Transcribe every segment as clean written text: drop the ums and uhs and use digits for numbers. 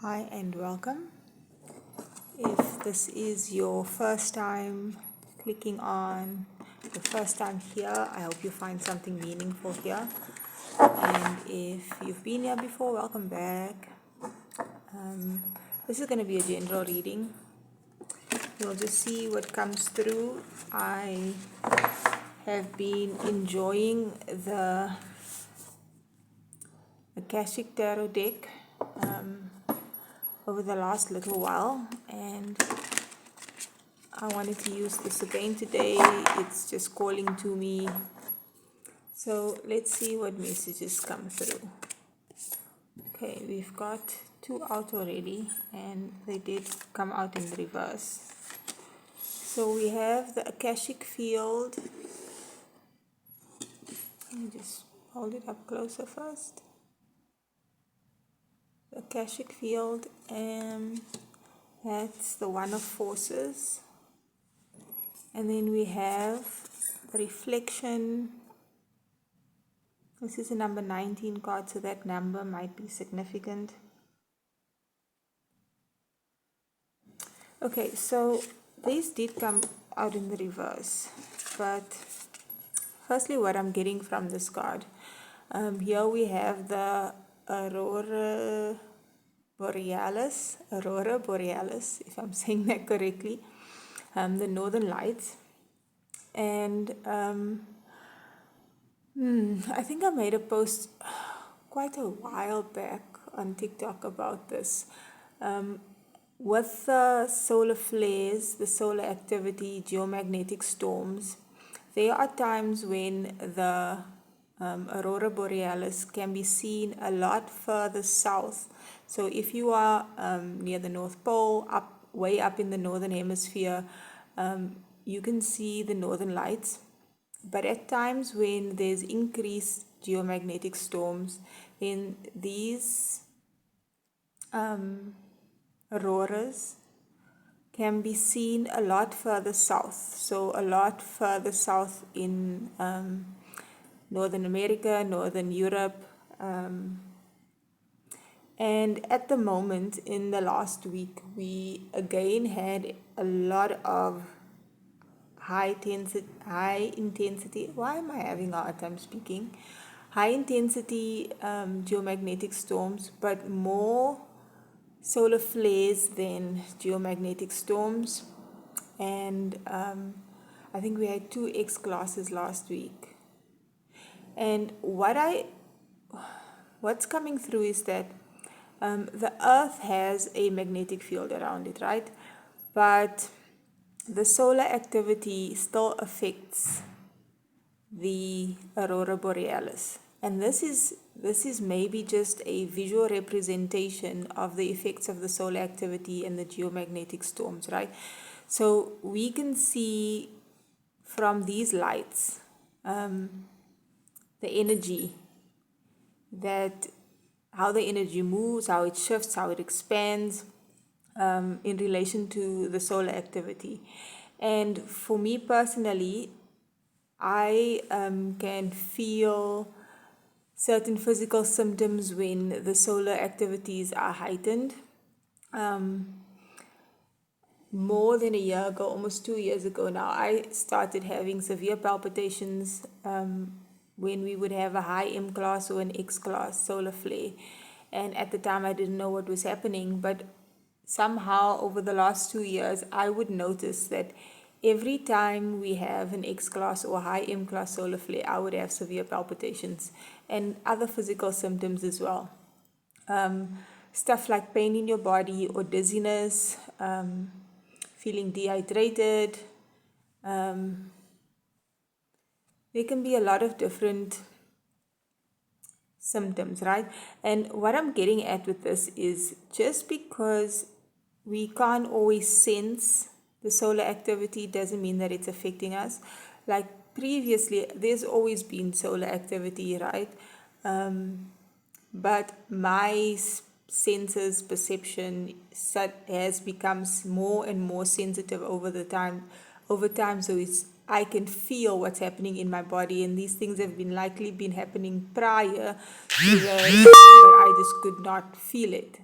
Hi and welcome. If this is your first time clicking on, the first time here, I hope you find something meaningful here. And if you've been here before, welcome back. This is going to be a general reading. You'll just see what comes through. I have been enjoying the Akashic Tarot deck over the last little while, and I wanted to use this again today. It's just calling to me. So let's see what messages come through. Okay, we've got two out already, and they did come out in reverse. So we have the Akashic field. Let me just hold it up closer first. The Akashic field, and that's the One of Forces. And then we have the reflection. This is a number 19 card, so that number might be significant. Okay, so these did come out in the reverse. But firstly, what I'm getting from this card. Here we have the Aurora Borealis, if I'm saying that correctly. The Northern Lights. And I think I made a post quite a while back on TikTok about this. With the solar flares, the solar activity, geomagnetic storms, there are times when the Aurora Borealis can be seen a lot further south. So if you are near the North Pole, way up in the Northern Hemisphere, you can see the Northern Lights. But at times when there's increased geomagnetic storms, then these auroras can be seen a lot further south. So a lot further south in Northern America, Northern Europe. And at the moment, in the last week, we again had a lot of high intensity, why am I having a hard time speaking? High intensity geomagnetic storms, but more solar flares than geomagnetic storms. And I think we had 2 X classes last week. And what's coming through is that the Earth has a magnetic field around it, right? But the solar activity still affects the Aurora Borealis. And this is maybe just a visual representation of the effects of the solar activity and the geomagnetic storms, right? So we can see from these lights the energy, that how the energy moves, how it shifts, how it expands in relation to the solar activity. And for me personally, I can feel certain physical symptoms when the solar activities are heightened. More than a year ago, almost 2 years ago now, I started having severe palpitations when we would have a high M class or an X class solar flare. And at the time I didn't know what was happening, but somehow over the last 2 years I would notice that every time we have an X class or high M class solar flare, I would have severe palpitations and other physical symptoms as well. Stuff like pain in your body or dizziness, feeling dehydrated. There can be a lot of different symptoms, right? And what I'm getting at with this is just because we can't always sense the solar activity doesn't mean that it's affecting us. Like previously, there's always been solar activity, right? But my senses, perception has become more and more sensitive over time. So I can feel what's happening in my body, and these things have been happening prior to the but I just could not feel it.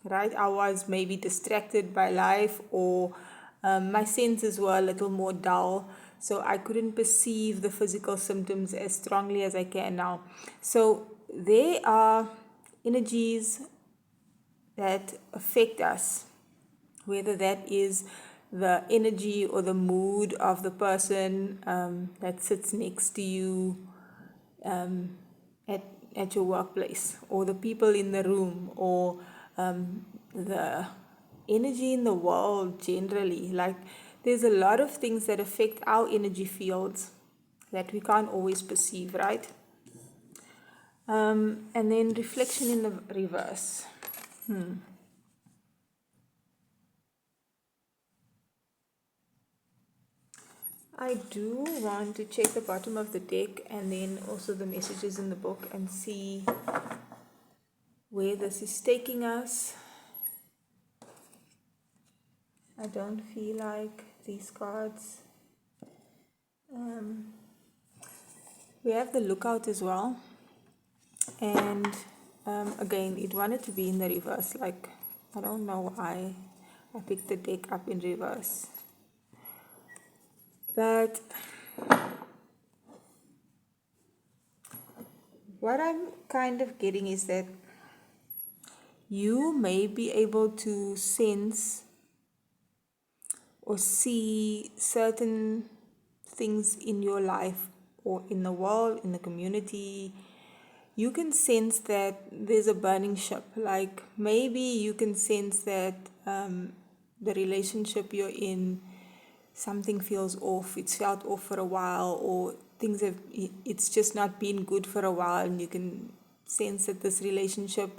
right? I was maybe distracted by life, or my senses were a little more dull, so I couldn't perceive the physical symptoms as strongly as I can now. So there are energies that affect us, whether that is the energy or the mood of the person that sits next to you at, at your workplace, or the people in the room, or the energy in the world generally. Like, there's a lot of things that affect our energy fields that we can't always perceive, right? And then reflection in the reverse. I do want to check the bottom of the deck and then also the messages in the book and see where this is taking us. I don't feel like these cards. We have the lookout as well. And again, it wanted to be in the reverse. Like, I don't know why I picked the deck up in reverse. But what I'm kind of getting is that you may be able to sense or see certain things in your life or in the world, in the community. You can sense that there's a burning ship. Like, maybe you can sense that the relationship you're in, something feels off. It's felt off for a while, or it's just not been good for a while, and you can sense that this relationship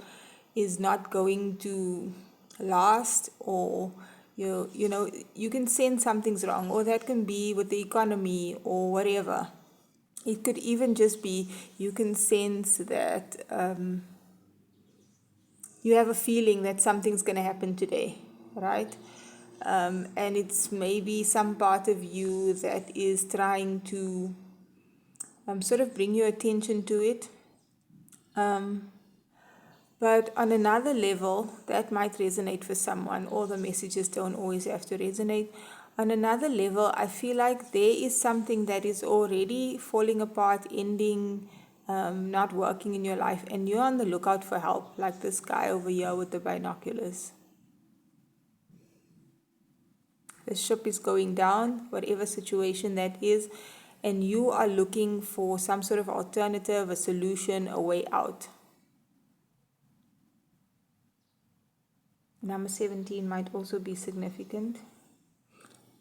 is not going to last, or you can sense something's wrong, or that can be with the economy or whatever. It could even just be you can sense that you have a feeling that something's going to happen today, right? And it's maybe some part of you that is trying to sort of bring your attention to it. But on another level, that might resonate for someone. All the messages don't always have to resonate. On another level, I feel like there is something that is already falling apart, ending, not working in your life, and you're on the lookout for help, like this guy over here with the binoculars. The ship is going down, whatever situation that is, and you are looking for some sort of alternative, a solution, a way out. Number 17 might also be significant.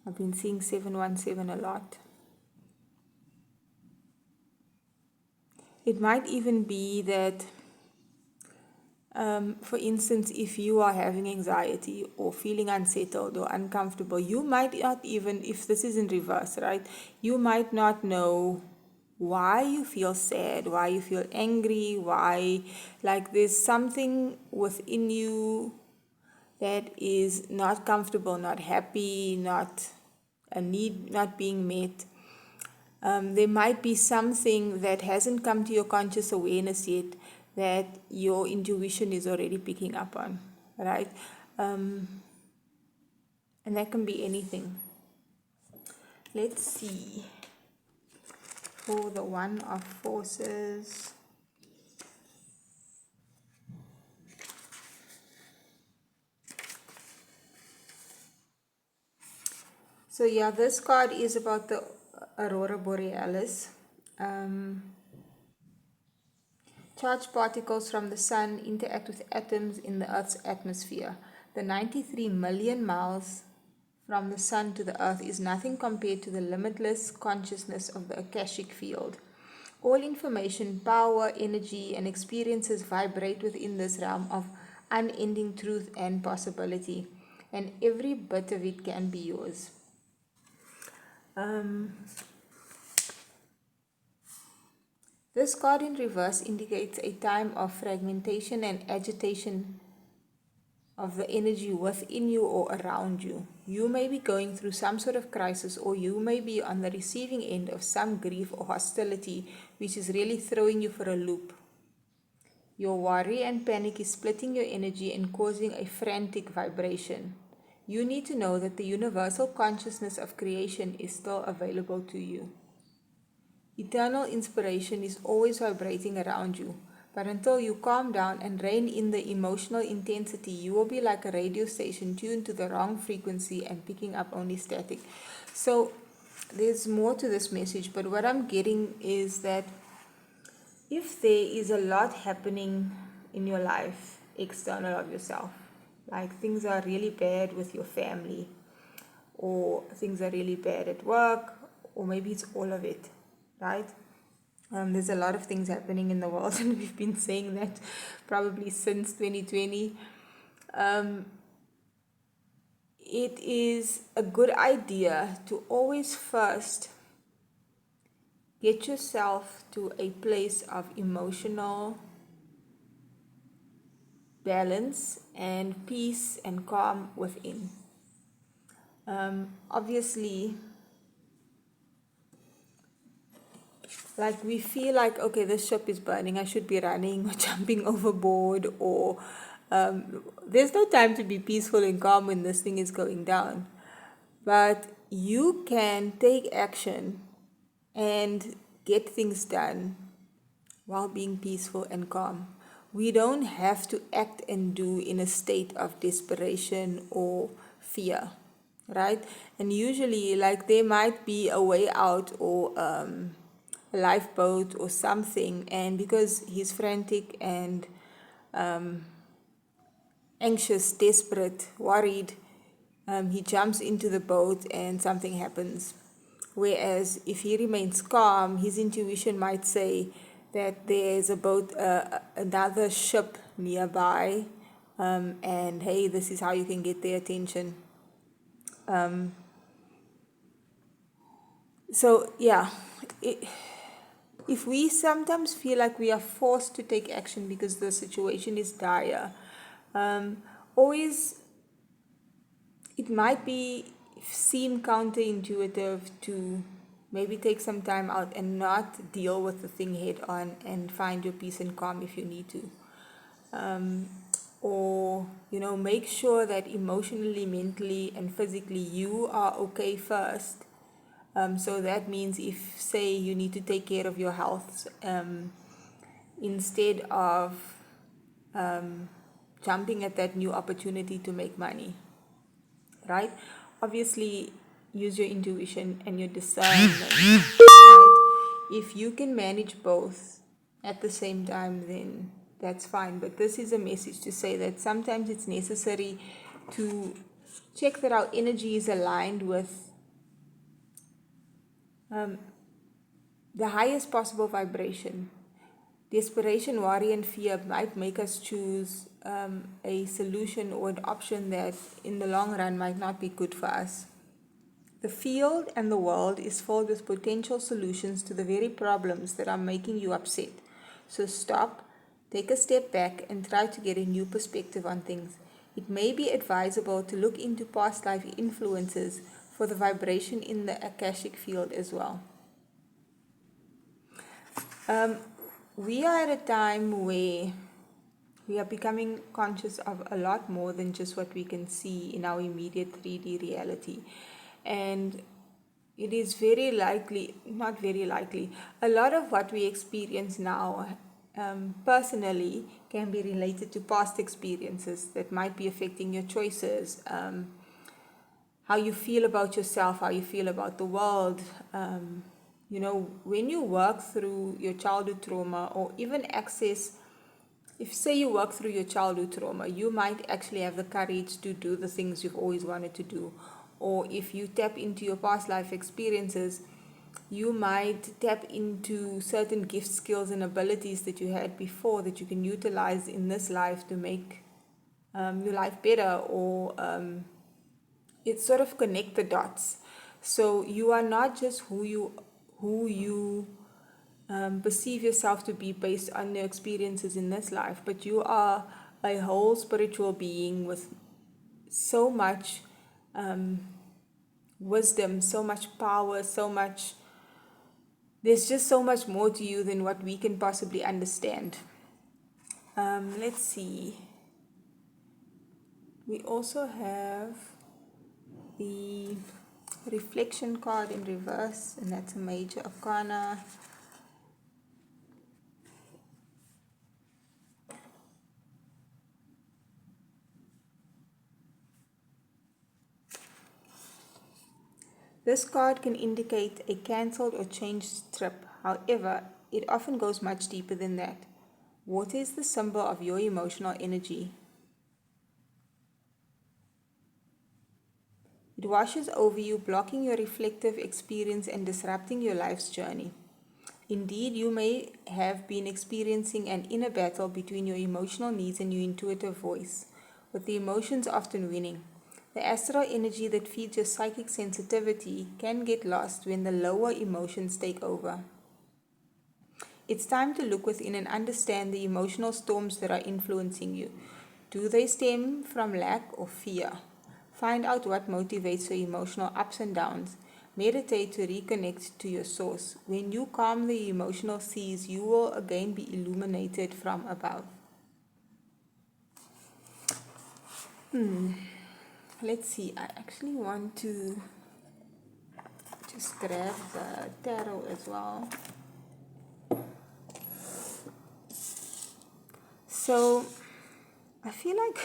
I've been seeing 717 a lot. It might even be that, for instance, if you are having anxiety or feeling unsettled or uncomfortable, you might not even, if this is in reverse, right, you might not know why you feel sad, why you feel angry, why, like, there's something within you that is not comfortable, not happy, not a need not being met. There might be something that hasn't come to your conscious awareness yet that your intuition is already picking up on, right? And that can be anything. Let's see. For the One of Forces. So yeah, this card is about the Aurora Borealis. Charged particles from the sun interact with atoms in the Earth's atmosphere. The 93 million miles from the sun to the Earth is nothing compared to the limitless consciousness of the Akashic field. All information, power, energy, and experiences vibrate within this realm of unending truth and possibility, and every bit of it can be yours. This card in reverse indicates a time of fragmentation and agitation of the energy within you or around you. You may be going through some sort of crisis, or you may be on the receiving end of some grief or hostility which is really throwing you for a loop. Your worry and panic is splitting your energy and causing a frantic vibration. You need to know that the universal consciousness of creation is still available to you. Eternal inspiration is always vibrating around you, but until you calm down and rein in the emotional intensity, you will be like a radio station tuned to the wrong frequency and picking up only static. So there's more to this message, but what I'm getting is that if there is a lot happening in your life, external of yourself, like things are really bad with your family, or things are really bad at work, or maybe it's all of it, right? There's a lot of things happening in the world, and we've been saying that probably since 2020. It is a good idea to always first get yourself to a place of emotional balance and peace and calm within. Obviously, like we feel like, okay, this ship is burning, I should be running or jumping overboard, or there's no time to be peaceful and calm when this thing is going down. But you can take action and get things done while being peaceful and calm. We don't have to act and do in a state of desperation or fear, right? And usually, like, there might be a way out, or a lifeboat or something, and because he's frantic and anxious, desperate, worried, he jumps into the boat and something happens. Whereas if he remains calm, his intuition might say that there's a boat, another ship nearby, and hey, this is how you can get their attention. So yeah, if we sometimes feel like we are forced to take action because the situation is dire, always, it might seem counterintuitive to maybe take some time out and not deal with the thing head on and find your peace and calm if you need to. Or, make sure that emotionally, mentally, and physically you are okay first. So that means if, say, you need to take care of your health, instead of jumping at that new opportunity to make money, right? Obviously, use your intuition and your discernment, right? If you can manage both at the same time, then that's fine. But this is a message to say that sometimes it's necessary to check that our energy is aligned with the highest possible vibration. Desperation, worry, and fear might make us choose a solution or an option that in the long run might not be good for us. The field and the world is filled with potential solutions to the very problems that are making you upset. So stop, take a step back, and try to get a new perspective on things. It may be advisable to look into past life influences for the vibration in the Akashic field as well. We are at a time where we are becoming conscious of a lot more than just what we can see in our immediate 3D reality. And it is very likely, not very likely, a lot of what we experience now personally can be related to past experiences that might be affecting your choices, how you feel about yourself, how you feel about the world. When you work through your childhood trauma, or even if say you work through your childhood trauma, you might actually have the courage to do the things you've always wanted to do. Or if you tap into your past life experiences, you might tap into certain gifts, skills, and abilities that you had before that you can utilize in this life to make your life better, or it sort of connect the dots. So you are not just who you perceive yourself to be based on your experiences in this life, but you are a whole spiritual being with so much wisdom, so much power, there's just so much more to you than what we can possibly understand. Let's see. We also have the reflection card in reverse, and that's a major arcana. This card can indicate a cancelled or changed trip. However, it often goes much deeper than that. Water is the symbol of your emotional energy. It washes over you, blocking your reflective experience and disrupting your life's journey. Indeed, you may have been experiencing an inner battle between your emotional needs and your intuitive voice, with the emotions often winning. The astral energy that feeds your psychic sensitivity can get lost when the lower emotions take over. It's time to look within and understand the emotional storms that are influencing you. Do they stem from lack or fear? Find out what motivates your emotional ups and downs. Meditate to reconnect to your source. When you calm the emotional seas, you will again be illuminated from above. Let's see, I actually want to just grab the tarot as well. So, I feel like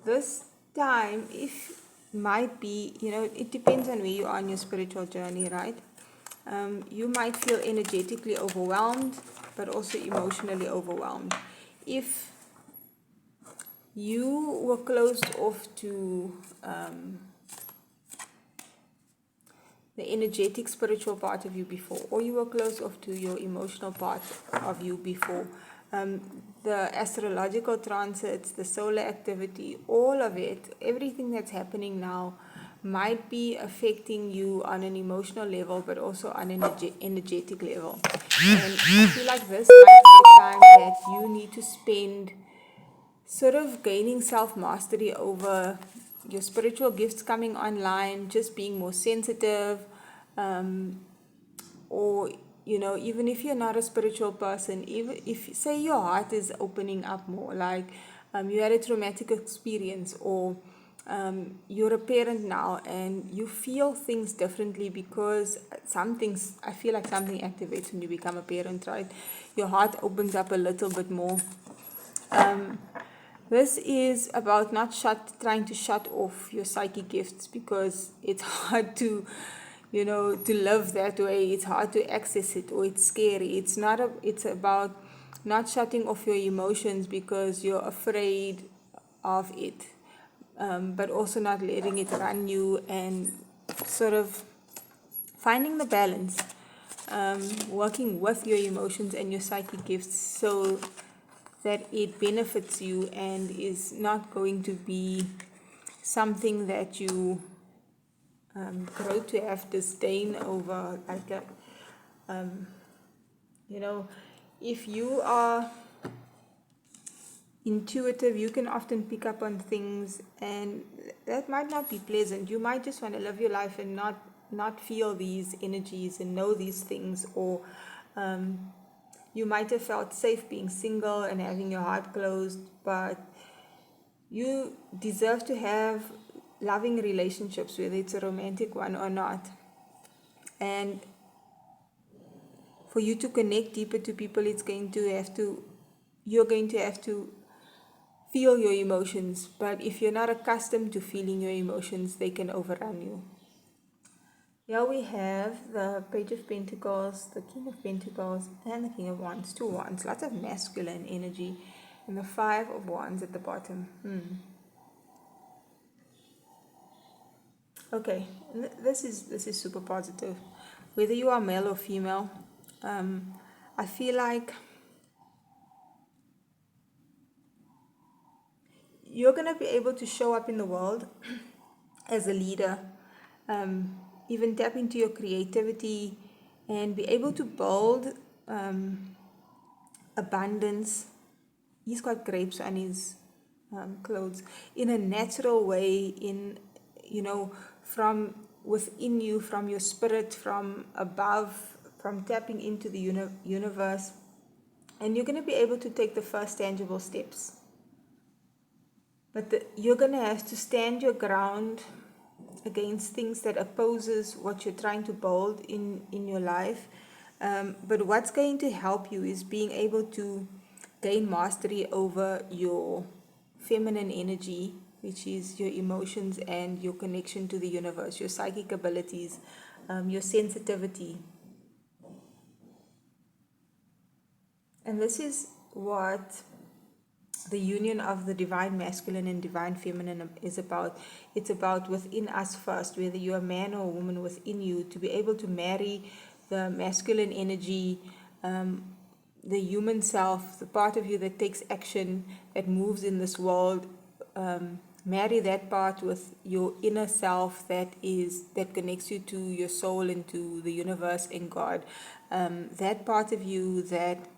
this time, if might be, it depends on where you are on your spiritual journey, right? You might feel energetically overwhelmed, but also emotionally overwhelmed. If you were closed off to the energetic spiritual part of you before, or you were closed off to your emotional part of you before, the astrological transits, the solar activity, all of it, everything that's happening now might be affecting you on an emotional level, but also on an energetic level. And I feel like this might be a time that you need to spend sort of gaining self-mastery over your spiritual gifts coming online, just being more sensitive, or even if you're not a spiritual person, even if say your heart is opening up more, like you had a traumatic experience, or you're a parent now and you feel things differently because I feel like something activates when you become a parent, right? Your heart opens up a little bit more. This is about not trying to shut off your psychic gifts, because it's hard to live that way. It's hard to access it, or it's scary. It's about not shutting off your emotions because you're afraid of it, but also not letting it run you, and sort of finding the balance, working with your emotions and your psychic gifts so that it benefits you and is not going to be something that you grow to have disdain over. Like, if you are intuitive, you can often pick up on things, and that might not be pleasant. You might just want to live your life and not feel these energies and know these things, or you might have felt safe being single and having your heart closed, but you deserve to have loving relationships, whether it's a romantic one or not. And for you to connect deeper to people, you're going to have to feel your emotions. But if you're not accustomed to feeling your emotions, they can overrun you. Here we have the Page of Pentacles, the King of Pentacles, and the King of Wands. 2 Wands, lots of masculine energy, and the 5 of Wands at the bottom. Okay, this is super positive. Whether you are male or female, I feel like you're going to be able to show up in the world as a leader, even tap into your creativity and be able to build abundance. He's got grapes on his clothes in a natural way, from within you, from your spirit, from above, from tapping into the universe. And you're going to be able to take the first tangible steps. But you're going to have to stand your ground against things that opposes what you're trying to build in your life. But what's going to help you is being able to gain mastery over your feminine energy, which is your emotions and your connection to the universe, your psychic abilities, your sensitivity. And this is what the union of the divine masculine and divine feminine is about. It's about within us first, whether you're a man or a woman, within you, to be able to marry the masculine energy, the human self, the part of you that takes action, that moves in this world. Marry that part with your inner self that connects you to your soul and to the universe and God. That part of you that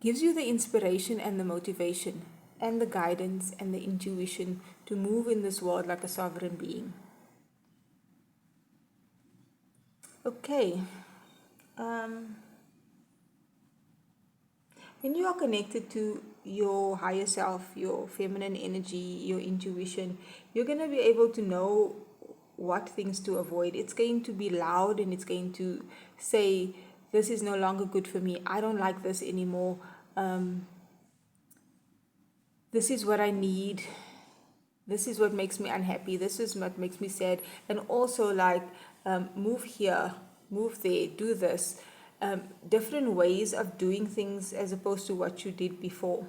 gives you the inspiration and the motivation and the guidance and the intuition to move in this world like a sovereign being. Okay. When you are connected to your higher self, your feminine energy, your intuition, you're going to be able to know what things to avoid. It's going to be loud and it's going to say, this is no longer good for me. I don't like this anymore. This is what I need. This is what makes me unhappy. This is what makes me sad. And also like, move here, move there, do this. Different ways of doing things as opposed to what you did before.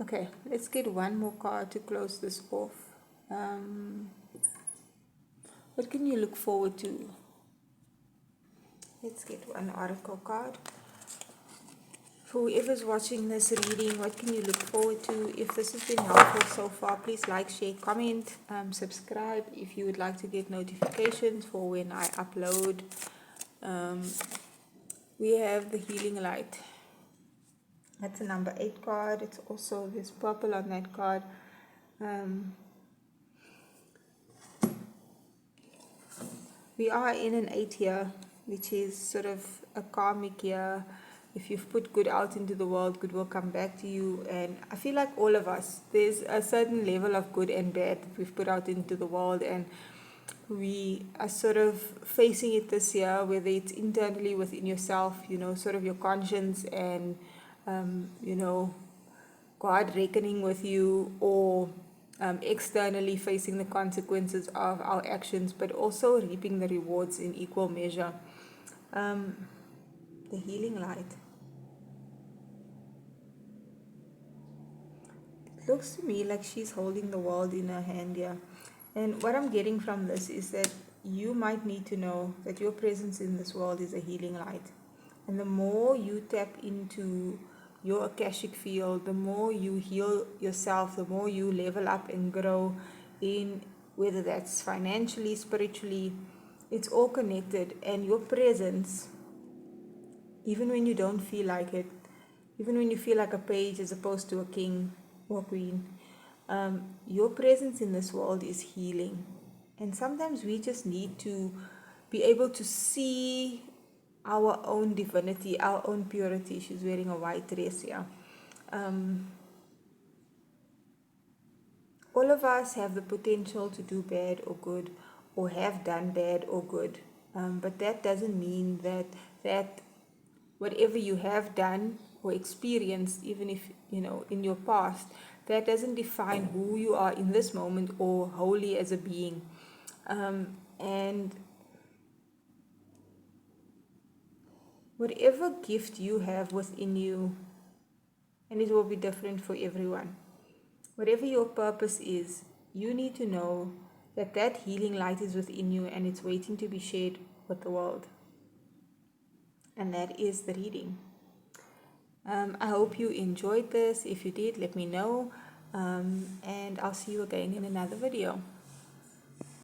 Okay, let's get one more card to close this off. What can you look forward to? Let's get one oracle card. For whoever's watching this reading, what can you look forward to? If this has been helpful so far, please like, share, comment, subscribe if you would like to get notifications for when I upload. We have the healing light. That's a number 8 card. It's also, there's purple on that card. We are in an 8 here, which is sort of a karmic year. If you've put good out into the world, good will come back to you. And I feel like all of us, there's a certain level of good and bad that we've put out into the world, and we are sort of facing it this year, whether it's internally within yourself, sort of your conscience and, God reckoning with you, or externally facing the consequences of our actions, but also reaping the rewards in equal measure. The healing light. It looks to me like she's holding the world in her hand here. And what I'm getting from this is that you might need to know that your presence in this world is a healing light. And the more you tap into your Akashic field, the more you heal yourself, the more you level up and grow in, whether that's financially, spiritually, it's all connected. And your presence, even when you don't feel like it, even when you feel like a page as opposed to a king or queen, your presence in this world is healing. And sometimes we just need to be able to see our own divinity, our own purity. She's wearing a white dress here. All of us have the potential to do bad or good, or have done bad or good. But that doesn't mean that whatever you have done or experienced, even if, in your past, that doesn't define who you are in this moment or wholly as a being. And whatever gift you have within you, and it will be different for everyone, whatever your purpose is, you need to know that that healing light is within you and it's waiting to be shared with the world. And that is the reading. I hope you enjoyed this. If you did, let me know. And I'll see you again in another video.